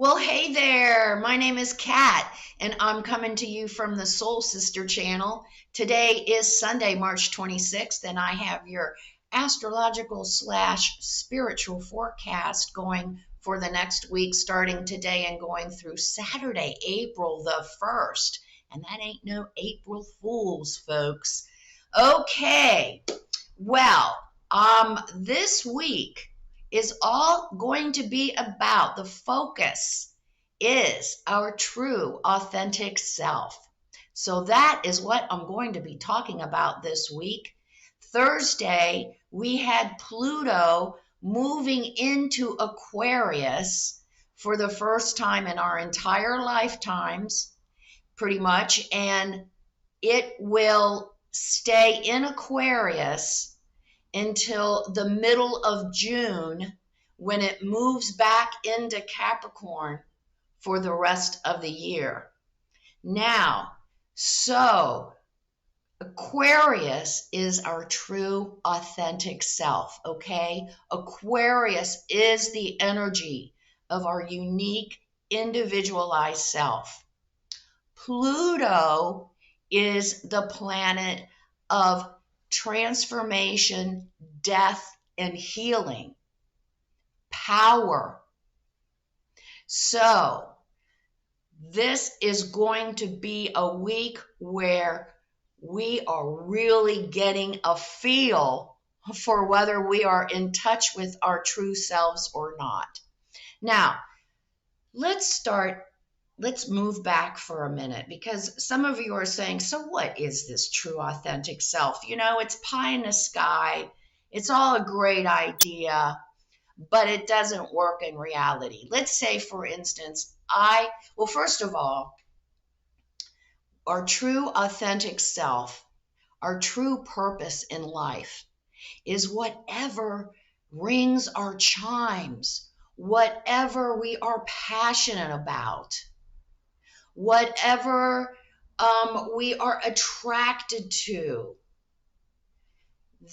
Well, hey there. My name is Kat, and I'm coming to you from the Soul Sister channel. Today is Sunday, March 26th, and I have your astrological slash spiritual forecast going for the next week, starting today and going through Saturday, April the 1st. And that ain't no April Fools, folks. Okay. Well, this week is all going to be about the focus is our true authentic self. So that is what I'm going to be talking about this week. Thursday, we had Pluto moving into Aquarius for the first time in our entire lifetimes, pretty much, and it will stay in Aquarius until the middle of June when it moves back into Capricorn for the rest of the year. Now, so Aquarius is our true authentic self, okay? Aquarius is the energy of our unique individualized self. Pluto is the planet of transformation, death, and healing, power. So this is going to be a week where we are really getting a feel for whether we are in touch with our true selves or not. Now, let's move back for a minute, because some of you are saying, so what is this true authentic self? You know, it's pie in the sky. It's all a great idea, but it doesn't work in reality. Let's say, for instance, first of all, our true authentic self, our true purpose in life is whatever rings our chimes, whatever we are passionate about, whatever we are attracted to.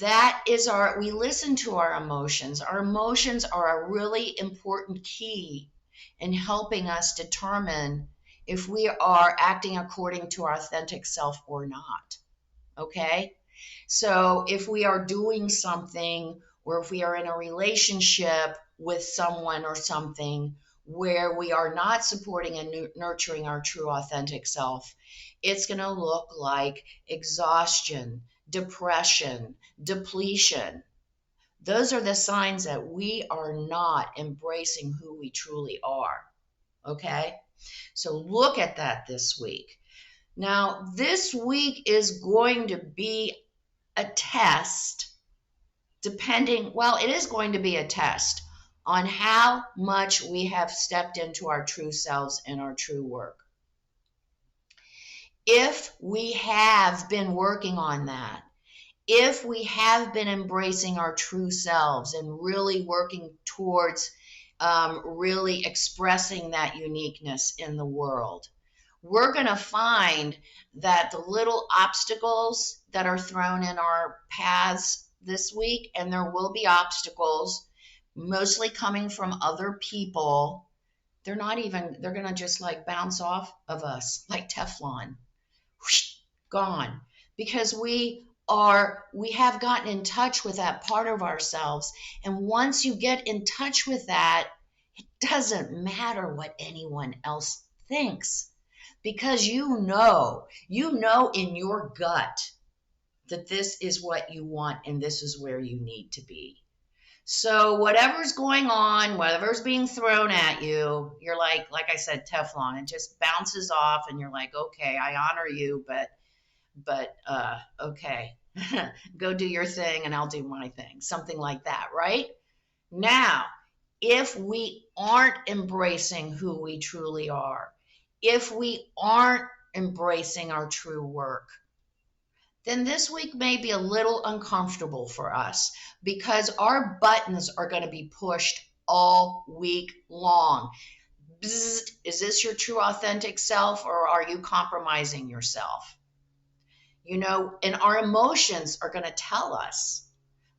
That is we listen to our emotions. Our emotions are a really important key in helping us determine if we are acting according to our authentic self or not. Okay? So if we are doing something, or if we are in a relationship with someone or something where we are not supporting and nurturing our true authentic self, it's going to look like exhaustion, depression, depletion. Those are the signs that we are not embracing who we truly are. Okay? So look at that this week. Now, this week is going to be a test, it is going to be a test on how much we have stepped into our true selves and our true work. If we have been working on that, if we have been embracing our true selves and really working towards really expressing that uniqueness in the world, we're going to find that the little obstacles that are thrown in our paths this week, and there will be obstacles, mostly coming from other people, they're going to just like bounce off of us like Teflon. Whoosh, gone. Because we have gotten in touch with that part of ourselves. And once you get in touch with that, it doesn't matter what anyone else thinks. Because you know in your gut that this is what you want and this is where you need to be. So whatever's going on, whatever's being thrown at you, you're like I said, Teflon, it just bounces off and you're like, okay, I honor you, but okay, go do your thing and I'll do my thing. Something like that, right? Now, if we aren't embracing who we truly are, if we aren't embracing our true work, then this week may be a little uncomfortable for us because our buttons are going to be pushed all week long. Bzzzt, is this your true authentic self, or are you compromising yourself? You know, and our emotions are going to tell us.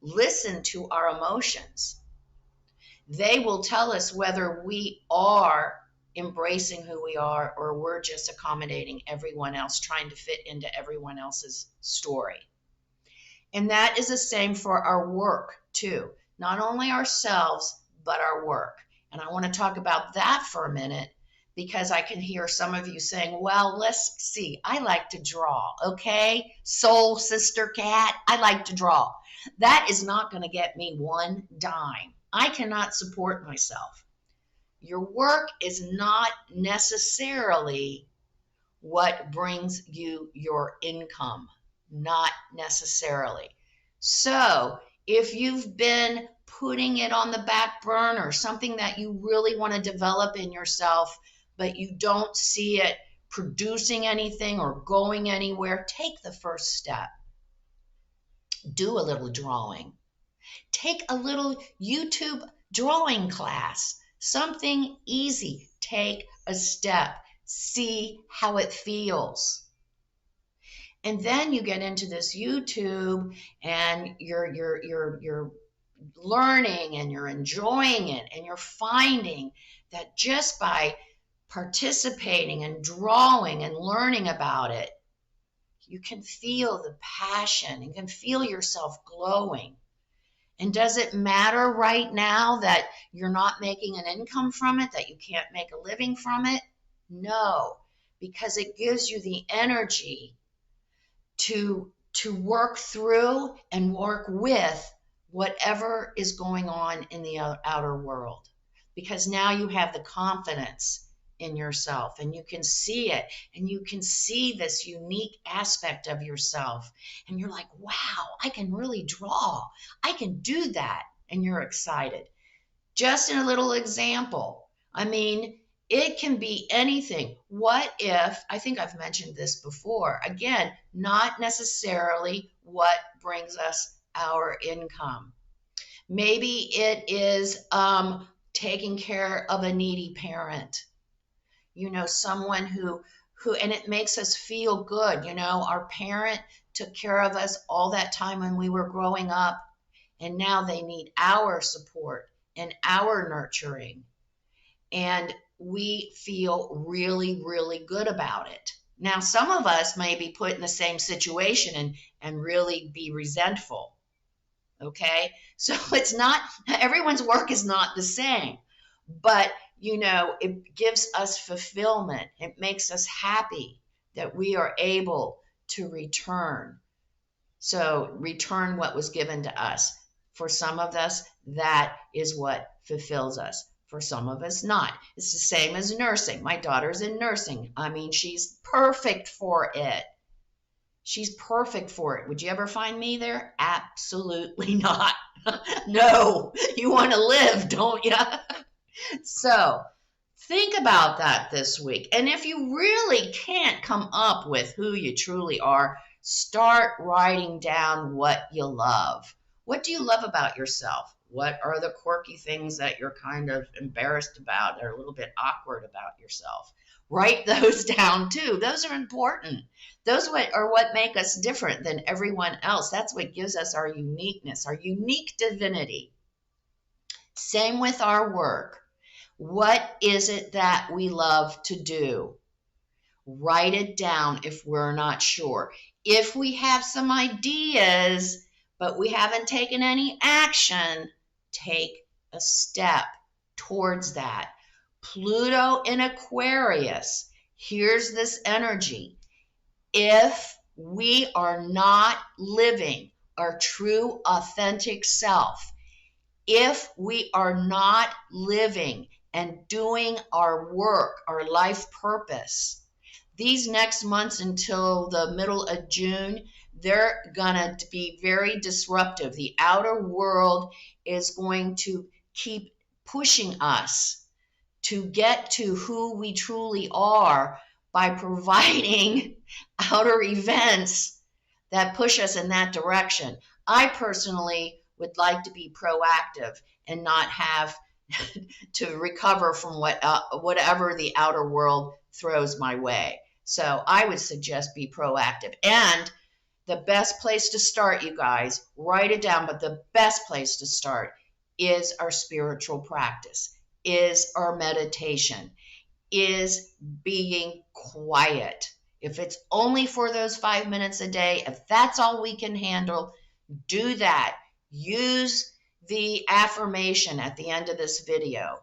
Listen to our emotions. They will tell us whether we are embracing who we are, or we're just accommodating everyone else, trying to fit into everyone else's story. And that is the same for our work too. Not only ourselves, but our work. And I want to talk about that for a minute, because I can hear some of you saying, well, let's see, I like to draw, okay? Soul sister cat, I like to draw. That is not going to get me one dime. I cannot support myself. Your work is not necessarily what brings you your income, not necessarily. So if you've been putting it on the back burner, something that you really want to develop in yourself, but you don't see it producing anything or going anywhere, take the first step. Do a little drawing. Take a little YouTube drawing class, something easy. Take a step. See how it feels. And then you get into this YouTube and you're learning and you're enjoying it, and you're finding that just by participating and drawing and learning about it, you can feel the passion and can feel yourself glowing. And does it matter right now that you're not making an income from it, that you can't make a living from it? No, because it gives you the energy to work through and work with whatever is going on in the outer world. Because now you have the confidence in yourself, and you can see it, and you can see this unique aspect of yourself, and you're like, wow, I can really draw, I can do that, and you're excited. Just in a little example, I mean, it can be anything. What if, I think I've mentioned this before, again, not necessarily what brings us our income. Maybe it is taking care of a needy parent. Someone who, and it makes us feel good. Our parent took care of us all that time when we were growing up, and now they need our support and our nurturing. And we feel really, really good about it. Now, some of us may be put in the same situation and really be resentful. Okay? So it's not, everyone's work is not the same, but it gives us fulfillment. It makes us happy that we are able to return. So return what was given to us. For some of us, that is what fulfills us. For some of us, not. It's the same as nursing. My daughter's in nursing. I mean, she's perfect for it. She's perfect for it. Would you ever find me there? Absolutely not. No, you want to live, don't you? So think about that this week. And if you really can't come up with who you truly are, start writing down what you love. What do you love about yourself? What are the quirky things that you're kind of embarrassed about or a little bit awkward about yourself? Write those down too. Those are important. Those are what make us different than everyone else. That's what gives us our uniqueness, our unique divinity. Same with our work. What is it that we love to do? Write it down if we're not sure. If we have some ideas, but we haven't taken any action, take a step towards that. Pluto in Aquarius, here's this energy. If we are not living our true, authentic self, if we are not living and doing our work, our life purpose, these next months until the middle of June, they're going to be very disruptive. The outer world is going to keep pushing us to get to who we truly are by providing outer events that push us in that direction. I personally would like to be proactive and not have to recover from whatever the outer world throws my way. So I would suggest be proactive. And the best place to start, you guys, write it down, but the best place to start is our spiritual practice, is our meditation, is being quiet. If it's only for those 5 minutes a day, if that's all we can handle, do that. Use the affirmation at the end of this video,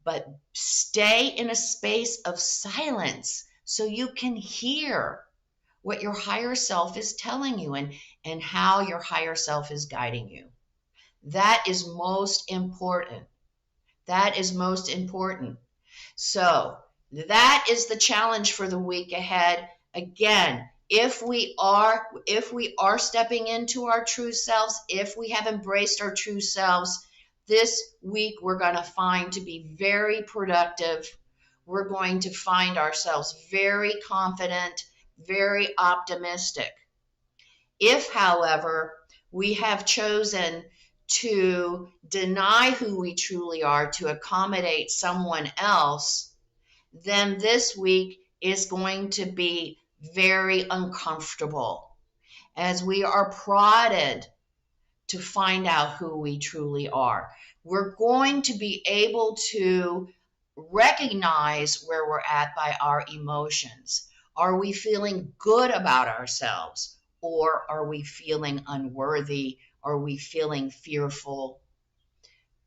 but stay in a space of silence so you can hear what your higher self is telling you and how your higher self is guiding you. That is most important. That is most important. So that is the challenge for the week ahead. Again, if we are stepping into our true selves, if we have embraced our true selves, this week we're going to find to be very productive. We're going to find ourselves very confident, very optimistic. If, however, we have chosen to deny who we truly are to accommodate someone else, then this week is going to be very uncomfortable as we are prodded to find out who we truly are. We're going to be able to recognize where we're at by our emotions. Are we feeling good about ourselves, or are we feeling unworthy? Are we feeling fearful?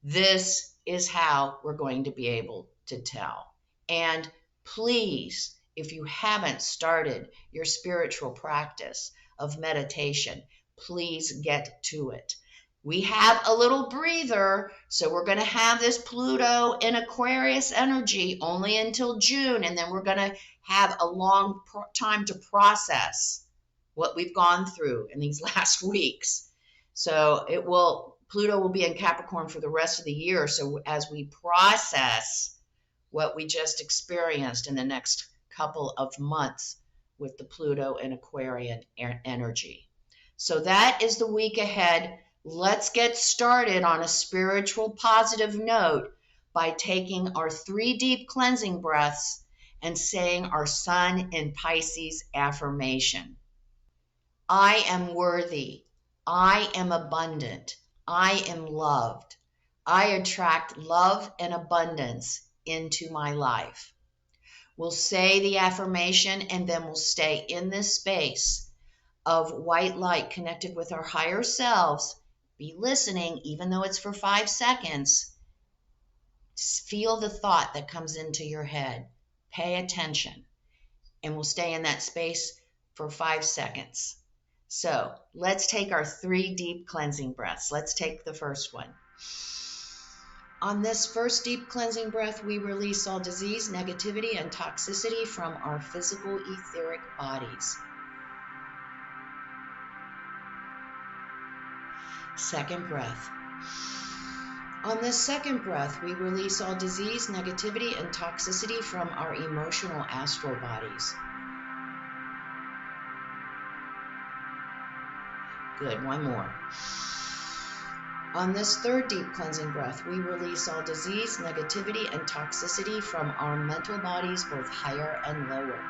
This is how we're going to be able to tell. And please, if you haven't started your spiritual practice of meditation, please get to it. We have a little breather, so we're going to have this Pluto in Aquarius energy only until June, and then we're going to have a long time to process what we've gone through in these last weeks. So Pluto will be in Capricorn for the rest of the year. So as we process what we just experienced in the next couple of months with the Pluto and Aquarian energy. So that is the week ahead. Let's get started on a spiritual positive note by taking our 3 deep cleansing breaths and saying our Sun in Pisces affirmation. I am worthy. I am abundant. I am loved. I attract love and abundance into my life. We'll say the affirmation and then we'll stay in this space of white light connected with our higher selves. Be listening, even though it's for 5 seconds. Feel the thought that comes into your head. Pay attention. And we'll stay in that space for 5 seconds. So let's take our 3 deep cleansing breaths. Let's take the first one. On this first deep cleansing breath, we release all disease, negativity, and toxicity from our physical etheric bodies. Second breath. On this second breath, we release all disease, negativity, and toxicity from our emotional astral bodies. Good, one more. On this third deep cleansing breath, we release all disease, negativity, and toxicity from our mental bodies, both higher and lower.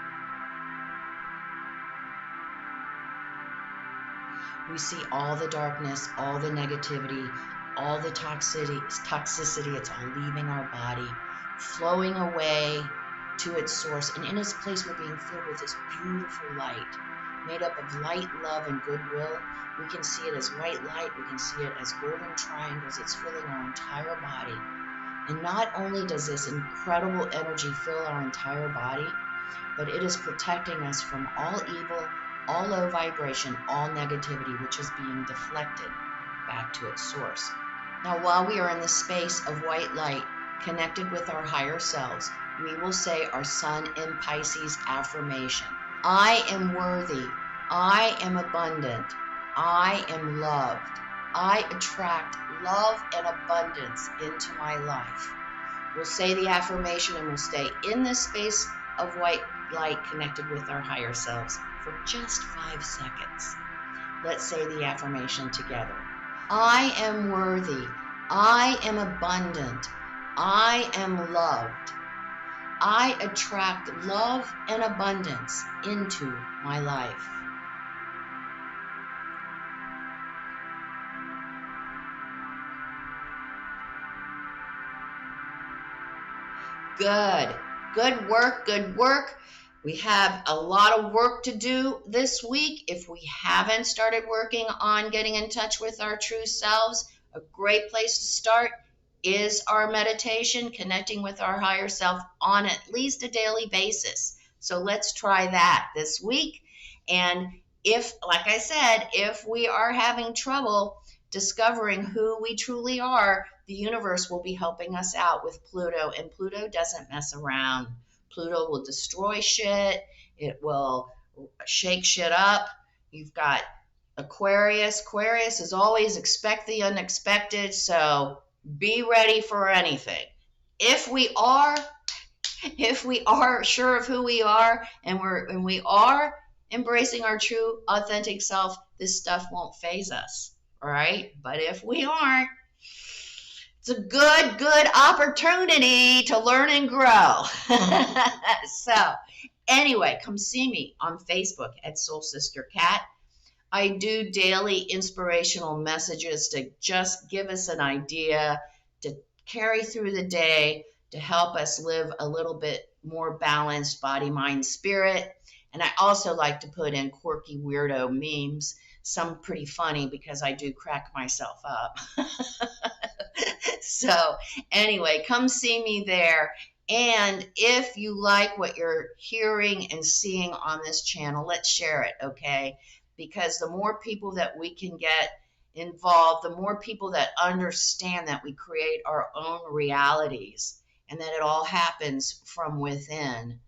We see all the darkness, all the negativity, all the toxicity, it's all leaving our body, flowing away to its source, and in its place we're being filled with this beautiful light, made up of light, love, and goodwill. We can see it as white light. We can see it as golden triangles. It's filling our entire body. And not only does this incredible energy fill our entire body, but it is protecting us from all evil, all low vibration, all negativity, which is being deflected back to its source. Now, while we are in the space of white light, connected with our higher selves, we will say our Sun in Pisces affirmation. I am worthy. I am abundant. I am loved. I attract love and abundance into my life. We'll say the affirmation and we'll stay in this space of white light connected with our higher selves for just 5 seconds. Let's say the affirmation together. I am worthy. I am abundant. I am loved. I attract love and abundance into my life. Good. Good work, good work. We have a lot of work to do this week. If we haven't started working on getting in touch with our true selves, a great place to start is our meditation, connecting with our higher self on at least a daily basis. So let's try that this week. And if, like I said, if we are having trouble discovering who we truly are, the universe will be helping us out with Pluto. And Pluto doesn't mess around. Pluto will destroy shit. It will shake shit up. You've got Aquarius. Aquarius is always expect the unexpected. So be ready for anything. If we are sure of who we are and we are embracing our true authentic self, this stuff won't faze us. All right? But if we aren't, it's a good opportunity to learn and grow. So anyway, come see me on Facebook at Soul Sister Cat. I do daily inspirational messages to just give us an idea to carry through the day, to help us live a little bit more balanced body, mind, spirit. And I also like to put in quirky, weirdo memes, some pretty funny because I do crack myself up. So anyway, come see me there. And if you like what you're hearing and seeing on this channel, let's share it, okay? Because the more people that we can get involved, the more people that understand that we create our own realities and that it all happens from within,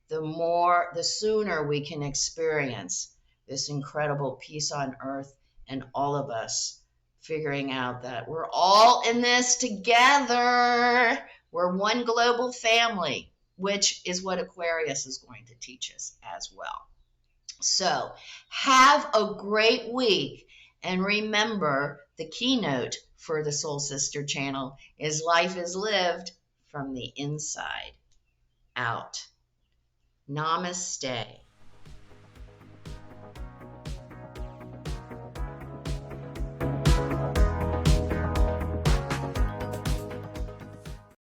the sooner we can experience this incredible peace on earth and all of us figuring out that we're all in this together. We're one global family, which is what Aquarius is going to teach us as well. So have a great week. And remember, the keynote for the Soul Sister channel is life is lived from the inside out. Namaste.